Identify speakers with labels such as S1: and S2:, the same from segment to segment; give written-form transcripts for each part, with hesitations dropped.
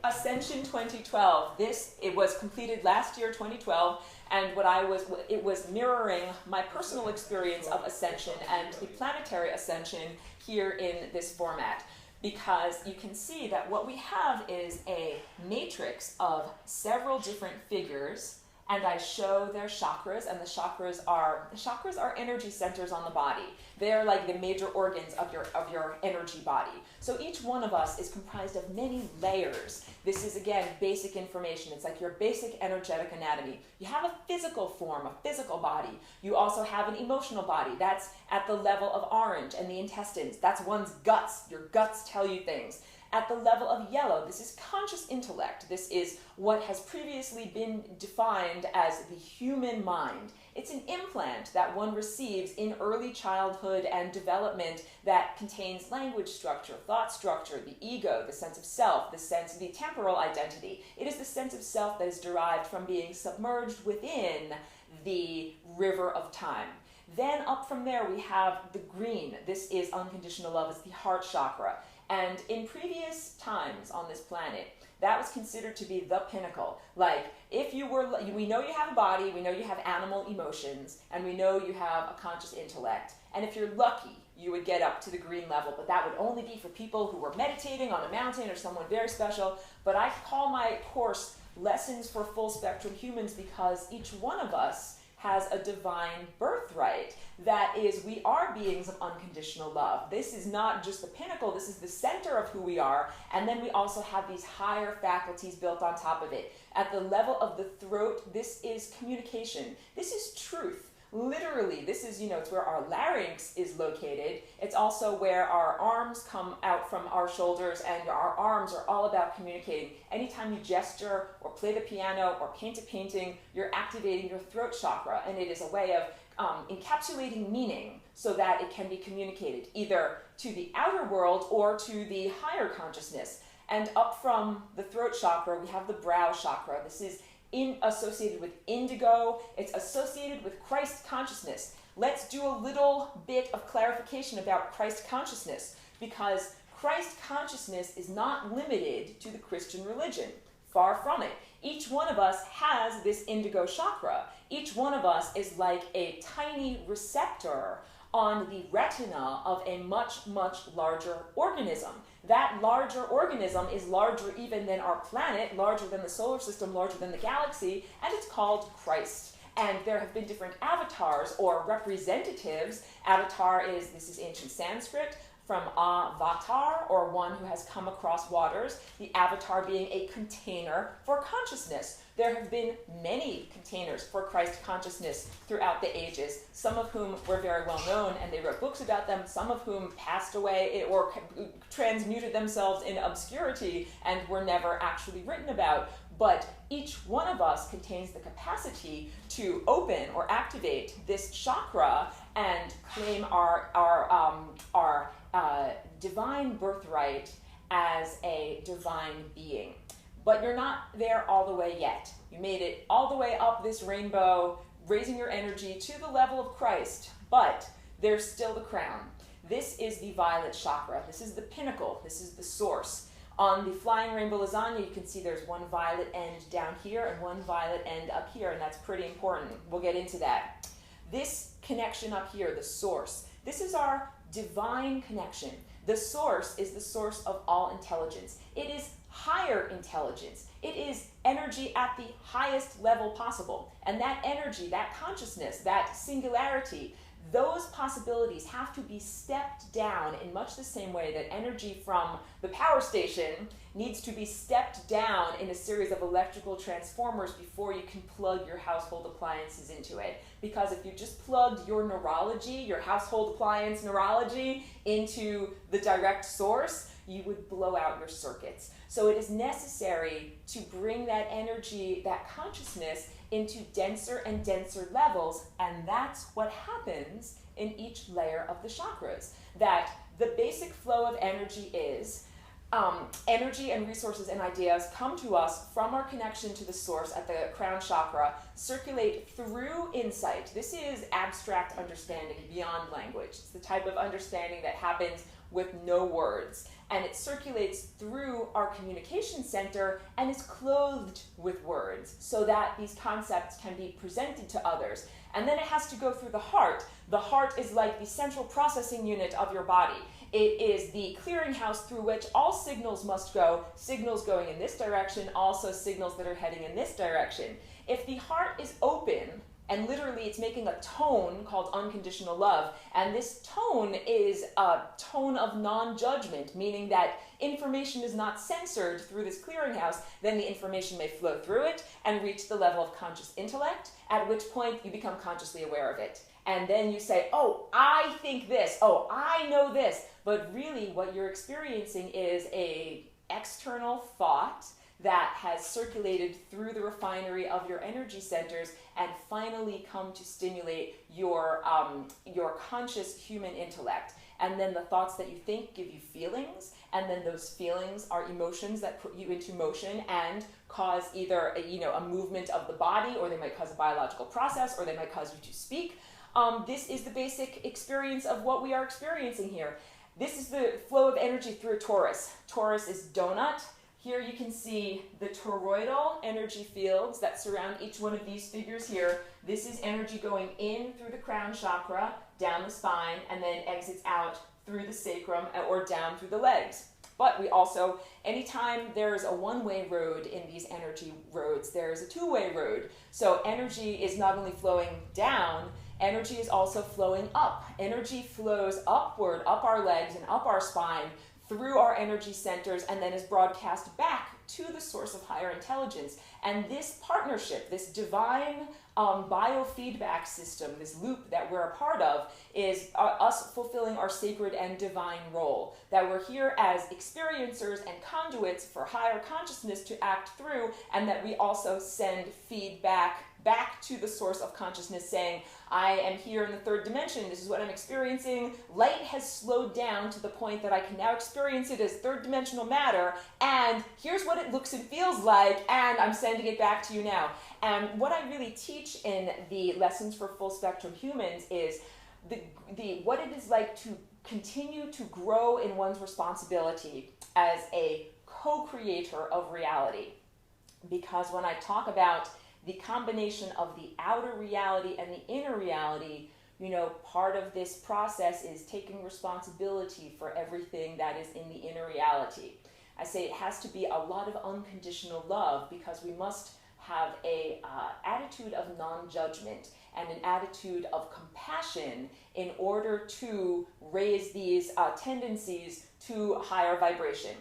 S1: Ascension 2012. It was completed last year, 2012, and it was mirroring my personal experience of ascension and the planetary ascension here in this format. Because you can see that what we have is a matrix of several different figures, and I show their chakras, and the chakras are energy centers on the body. They are like the major organs of your energy body. So each one of us is comprised of many layers. This is, again, basic information. It's like your basic energetic anatomy. You have a physical form, a physical body. You also have an emotional body. That's at the level of orange and the intestines. That's one's guts. Your guts tell you things. At the level of yellow, this is conscious intellect. This is what has previously been defined as the human mind. It's an implant that one receives in early childhood and development that contains language structure, thought structure, the ego, the sense of self, the temporal identity. It is the sense of self that is derived from being submerged within the river of time. Then up from there we have the green. This is unconditional love. It's the heart chakra. And in previous times on this planet, that was considered to be the pinnacle. Like, we know you have a body, we know you have animal emotions, and we know you have a conscious intellect. And if you're lucky, you would get up to the green level, but that would only be for people who were meditating on a mountain or someone very special. But I call my course Lessons for Full Spectrum Humans because each one of us has a divine birthright. That is, we are beings of unconditional love. This is not just the pinnacle, this is the center of who we are, and then we also have these higher faculties built on top of it. At the level of the throat, this is communication. This is truth. Literally, this is, it's where our larynx is located. It's also where our arms come out from our shoulders, and our arms are all about communicating. Anytime you gesture or play the piano or paint a painting, you're activating your throat chakra, and it is a way of encapsulating meaning so that it can be communicated either to the outer world or to the higher consciousness. And up from the throat chakra, we have the brow chakra. This is associated with indigo. It's associated with Christ consciousness. Let's do a little bit of clarification about Christ consciousness, because Christ consciousness is not limited to the Christian religion. Far from it. Each one of us has this indigo chakra. Each one of us is like a tiny receptor on the retina of a much, much larger organism. That larger organism is larger even than our planet, larger than the solar system, larger than the galaxy, and it's called Christ. And there have been different avatars or representatives. This is ancient Sanskrit, from avatar, or one who has come across waters, the avatar being a container for consciousness. There have been many containers for Christ consciousness throughout the ages, some of whom were very well known and they wrote books about them, some of whom passed away or transmuted themselves in obscurity and were never actually written about. But each one of us contains the capacity to open or activate this chakra and claim our divine birthright as a divine being. But you're not there all the way yet. You made it all the way up this rainbow, raising your energy to the level of Christ, but there's still the crown. This is the violet chakra. This is the pinnacle. This is the source. On the flying rainbow lasagna, you can see there's one violet end down here and one violet end up here, and that's pretty important. We'll get into that. This connection up here, the source, this is our divine connection. The source is the source of all intelligence. It is higher intelligence. It is energy at the highest level possible. And that energy, that consciousness, that singularity, those possibilities have to be stepped down in much the same way that energy from the power station needs to be stepped down in a series of electrical transformers before you can plug your household appliances into it. Because if you just plugged your neurology, your household appliance neurology, into the direct source, you would blow out your circuits. So it is necessary to bring that energy, that consciousness, into denser and denser levels, and that's what happens in each layer of the chakras. That the basic flow of energy is energy and resources and ideas come to us from our connection to the source at the crown chakra, circulate through insight. This is abstract understanding beyond language. It's the type of understanding that happens with no words. And it circulates through our communication center and is clothed with words so that these concepts can be presented to others. And then it has to go through the heart. The heart is like the central processing unit of your body. It is the clearinghouse through which all signals must go, signals going in this direction, also signals that are heading in this direction. If the heart is open, and literally it's making a tone called unconditional love, and this tone is a tone of non-judgment, meaning that information is not censored through this clearinghouse, then the information may flow through it and reach the level of conscious intellect, at which point you become consciously aware of it. And then you say, oh, I think this, oh, I know this, but really what you're experiencing is an external thought that has circulated through the refinery of your energy centers and finally come to stimulate your conscious human intellect. And then the thoughts that you think give you feelings, and then those feelings are emotions that put you into motion and cause either a movement of the body, or they might cause a biological process, or they might cause you to speak. This is the basic experience of what we are experiencing here. This is the flow of energy through a torus. Torus is donut. Here you can see the toroidal energy fields that surround each one of these figures here. This is energy going in through the crown chakra, down the spine, and then exits out through the sacrum or down through the legs. But we also, anytime there's a one-way road in these energy roads, there's a two-way road. So energy is not only flowing down, energy is also flowing up. Energy flows upward, up our legs and up our spine, through our energy centers, and then is broadcast back to the source of higher intelligence. And this partnership, this divine biofeedback system, this loop that we're a part of, is us fulfilling our sacred and divine role. That we're here as experiencers and conduits for higher consciousness to act through, and that we also send feedback back to the source of consciousness saying, I am here in the third dimension, this is what I'm experiencing, light has slowed down to the point that I can now experience it as third dimensional matter, and here's what it looks and feels like, and I'm sending it back to you now. And what I really teach in the Lessons for Full Spectrum Humans is what it is like to continue to grow in one's responsibility as a co-creator of reality. Because when I talk about the combination of the outer reality and the inner reality, part of this process is taking responsibility for everything that is in the inner reality. I say it has to be a lot of unconditional love, because we must have a attitude of non-judgment and an attitude of compassion in order to raise these tendencies to higher vibration.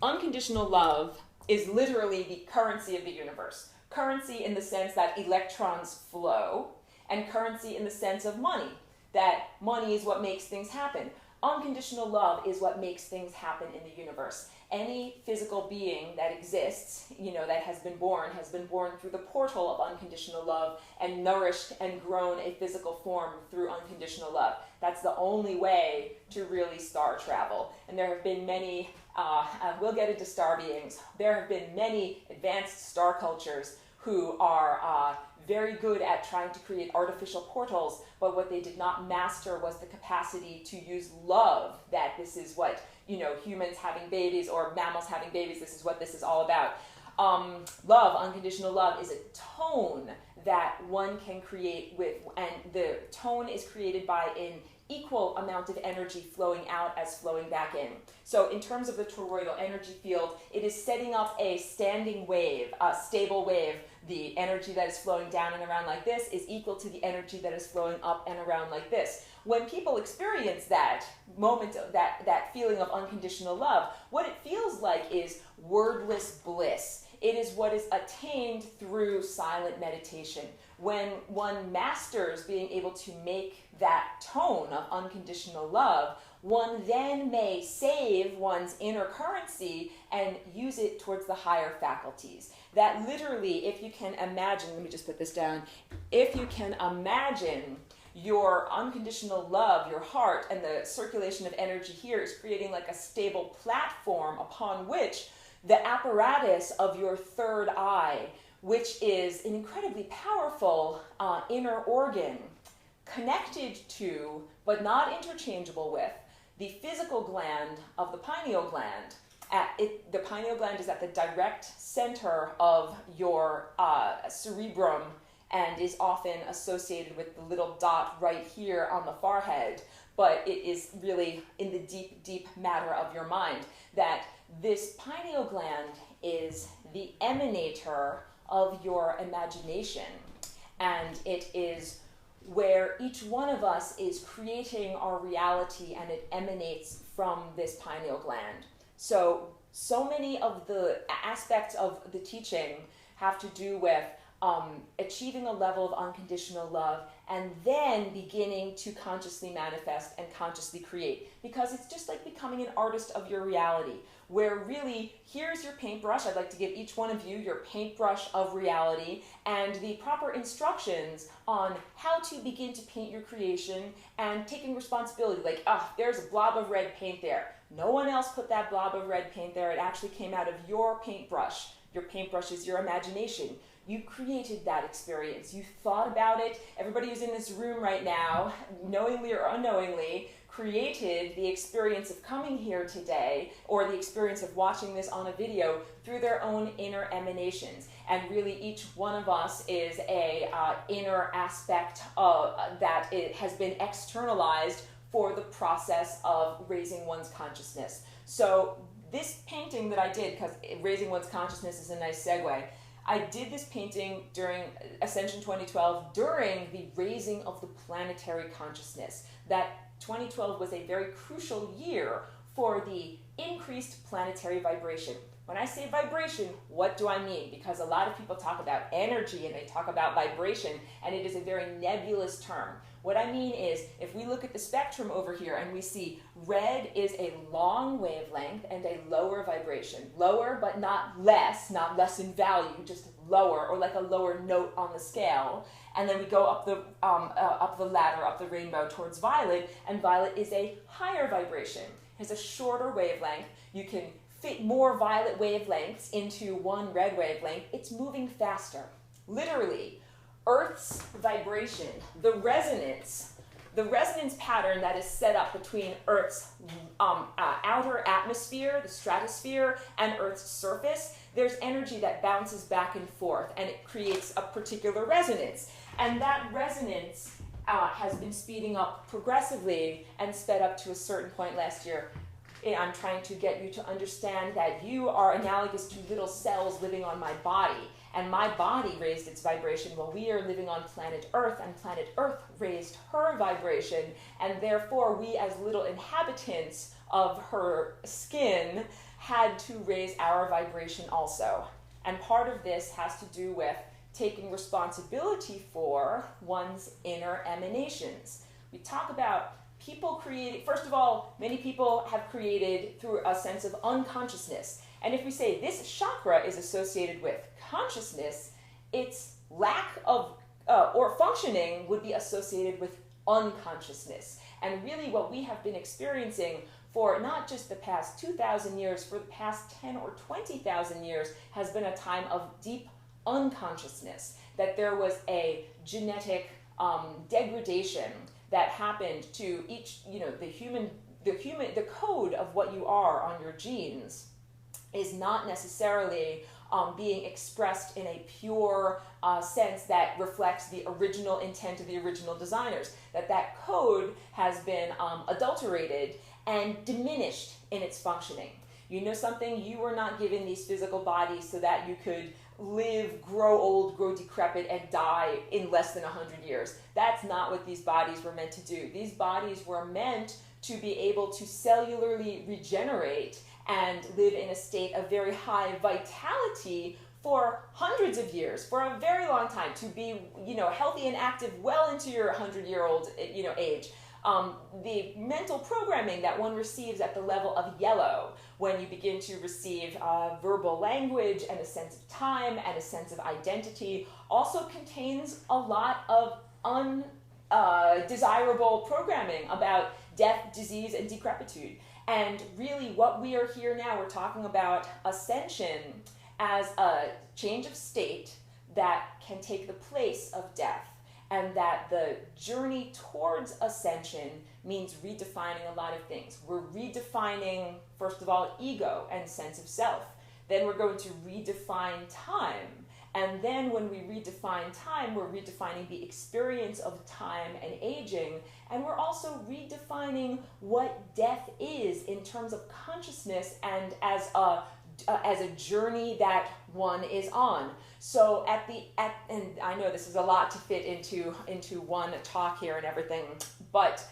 S1: Unconditional love is literally the currency of the universe. Currency in the sense that electrons flow, and currency in the sense of money, that money is what makes things happen. Unconditional love is what makes things happen in the universe. Any physical being that exists, that has been born through the portal of unconditional love and nourished and grown a physical form through unconditional love. That's the only way to really star travel. And there have been many, we'll get into star beings, there have been many advanced star cultures who are very good at trying to create artificial portals, but what they did not master was the capacity to use love, that this is what, humans having babies or mammals having babies, this is what this is all about. Love, unconditional love, is a tone that one can create with, and the tone is created by an equal amount of energy flowing out as flowing back in. So in terms of the toroidal energy field, it is setting up a standing wave, a stable wave. The energy that is flowing down and around like this is equal to the energy that is flowing up and around like this. When people experience that moment, that feeling of unconditional love, what it feels like is wordless bliss. It is what is attained through silent meditation. When one masters being able to make that tone of unconditional love, one then may save one's inner currency and use it towards the higher faculties. That literally, if you can imagine, let me just put this down, if you can imagine your unconditional love, your heart, and the circulation of energy here is creating like a stable platform upon which the apparatus of your third eye which is an incredibly powerful inner organ connected to, but not interchangeable with, the physical gland of the pineal gland. The pineal gland is at the direct center of your cerebrum and is often associated with the little dot right here on the forehead, but it is really in the deep, deep matter of your mind, that this pineal gland is the emanator of your imagination, and it is where each one of us is creating our reality, and it emanates from this pineal gland. So many of the aspects of the teaching have to do with achieving a level of unconditional love and then beginning to consciously manifest and consciously create. Because it's just like becoming an artist of your reality, where really, here's your paintbrush. I'd like to give each one of you your paintbrush of reality and the proper instructions on how to begin to paint your creation, and taking responsibility. Like, there's a blob of red paint there. No one else put that blob of red paint there. It actually came out of your paintbrush. Your paintbrush is your imagination. You created that experience. You thought about it. Everybody who's in this room right now, knowingly or unknowingly, created the experience of coming here today, or the experience of watching this on a video, through their own inner emanations. And really, each one of us is a inner aspect of, that it has been externalized for the process of raising one's consciousness. So this painting that I did, because raising one's consciousness is a nice segue, I did this painting during Ascension 2012, during the raising of the planetary consciousness. That 2012 was a very crucial year for the increased planetary vibration. When I say vibration, what do I mean? Because a lot of people talk about energy and they talk about vibration, and it is a very nebulous term. What I mean is, if we look at the spectrum over here and we see red is a long wavelength and a lower vibration. Lower, but not less in value, just lower, or like a lower note on the scale. And then we go up the ladder, up the rainbow towards violet, and violet is a higher vibration. It's a shorter wavelength. You can fit more violet wavelengths into one red wavelength. It's moving faster. Literally, Earth's vibration, the resonance pattern that is set up between Earth's outer atmosphere, the stratosphere, and Earth's surface, there's energy that bounces back and forth, and it creates a particular resonance. And that resonance has been speeding up progressively and sped up to a certain point last year. I'm trying to get you to understand that you are analogous to little cells living on my body. And my body raised its vibration while we are living on planet Earth, and planet Earth raised her vibration, and therefore we as little inhabitants of her skin had to raise our vibration also. And part of this has to do with taking responsibility for one's inner emanations. We talk about people creating, first of all, many people have created through a sense of unconsciousness. And if we say this chakra is associated with consciousness, its lack of or functioning would be associated with unconsciousness. And really what we have been experiencing for not just the past 2,000 years, for the past 10 or 20,000 years, has been a time of deep unconsciousness. That there was a genetic degradation that happened to each, the code of what you are on your genes is not necessarily being expressed in a pure sense that reflects the original intent of the original designers. That code has been adulterated and diminished in its functioning. You know something? You were not given these physical bodies so that you could live, grow old, grow decrepit, and die in less than 100 years. That's not what these bodies were meant to do. These bodies were meant to be able to cellularly regenerate and live in a state of very high vitality for hundreds of years, for a very long time, to be, healthy and active well into your 100-year-old, age. The mental programming that one receives at the level of yellow, when you begin to receive verbal language and a sense of time and a sense of identity, also contains a lot of undesirable programming about death, disease, and decrepitude. And really what we are here now, we're talking about ascension as a change of state that can take the place of death, and that the journey towards ascension means redefining a lot of things. We're redefining, first of all, ego and sense of self. Then we're going to redefine time. And then when we redefine time, we're redefining the experience of time and aging. And we're also redefining what death is in terms of consciousness and as a journey that one is on. So and I know this is a lot to fit into one talk here and everything, but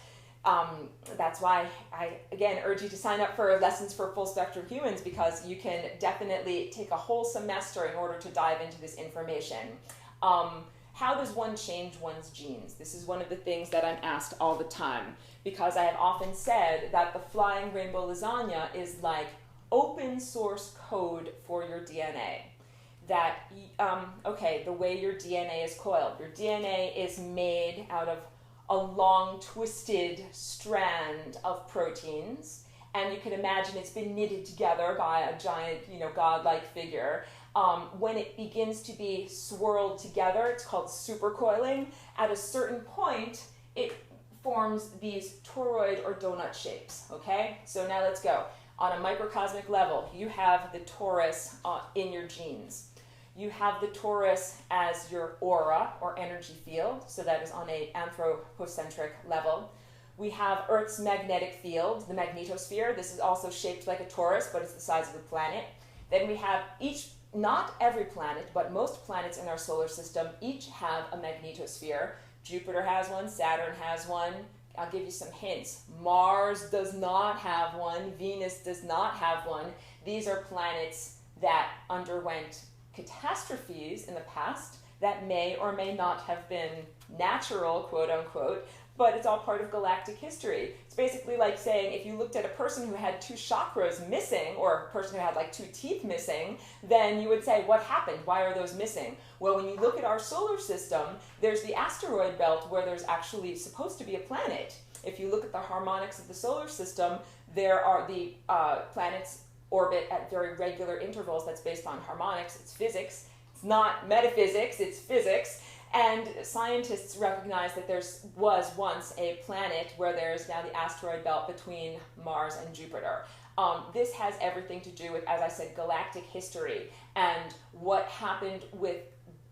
S1: that's why I, again, urge you to sign up for Lessons for Full Spectrum Humans, because you can definitely take a whole semester in order to dive into this information. How does one change one's genes? This is one of the things that I'm asked all the time, because I have often said that the Flying Rainbow Lasagna is like open source code for your DNA. That, okay, the way your DNA is coiled. Your DNA is made out of a long twisted strand of proteins, and you can imagine it's been knitted together by a giant, godlike figure. When it begins to be swirled together, it's called supercoiling. At a certain point, it forms these toroid or donut shapes, okay? So now let's go. On a microcosmic level, you have the torus in your genes. You have the torus as your aura or energy field, so that is on an anthropocentric level. We have Earth's magnetic field, the magnetosphere. This is also shaped like a torus, but it's the size of the planet. Then we have not every planet, but most planets in our solar system each have a magnetosphere. Jupiter has one, Saturn has one. I'll give you some hints. Mars does not have one, Venus does not have one. These are planets that underwent catastrophes in the past that may or may not have been natural, quote unquote, but it's all part of galactic history. It's basically like saying if you looked at a person who had 2 chakras missing, or a person who had like 2 teeth missing, then you would say, what happened? Why are those missing? Well, when you look at our solar system, there's the asteroid belt where there's actually supposed to be a planet. If you look at the harmonics of the solar system, there are the planets orbit at very regular intervals. That's based on harmonics. It's physics. It's not metaphysics, it's physics. And scientists recognize that there was once a planet where there's now the asteroid belt between Mars and Jupiter. This has everything to do with, as I said, galactic history and what happened with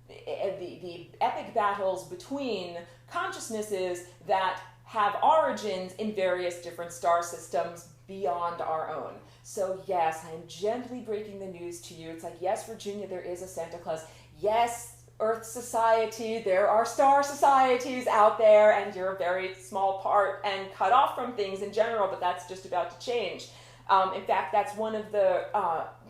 S1: the epic battles between consciousnesses that have origins in various different star systems beyond our own. So yes, I am gently breaking the news to you. It's like, yes, Virginia, there is a Santa Claus. Yes, Earth Society, there are star societies out there, and you're a very small part and cut off from things in general, but that's just about to change. In fact, that's one of the,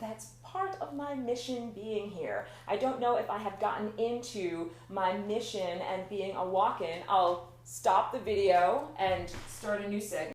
S1: that's part of my mission being here. I don't know if I have gotten into my mission and being a walk-in. I'll stop the video and start a new segment.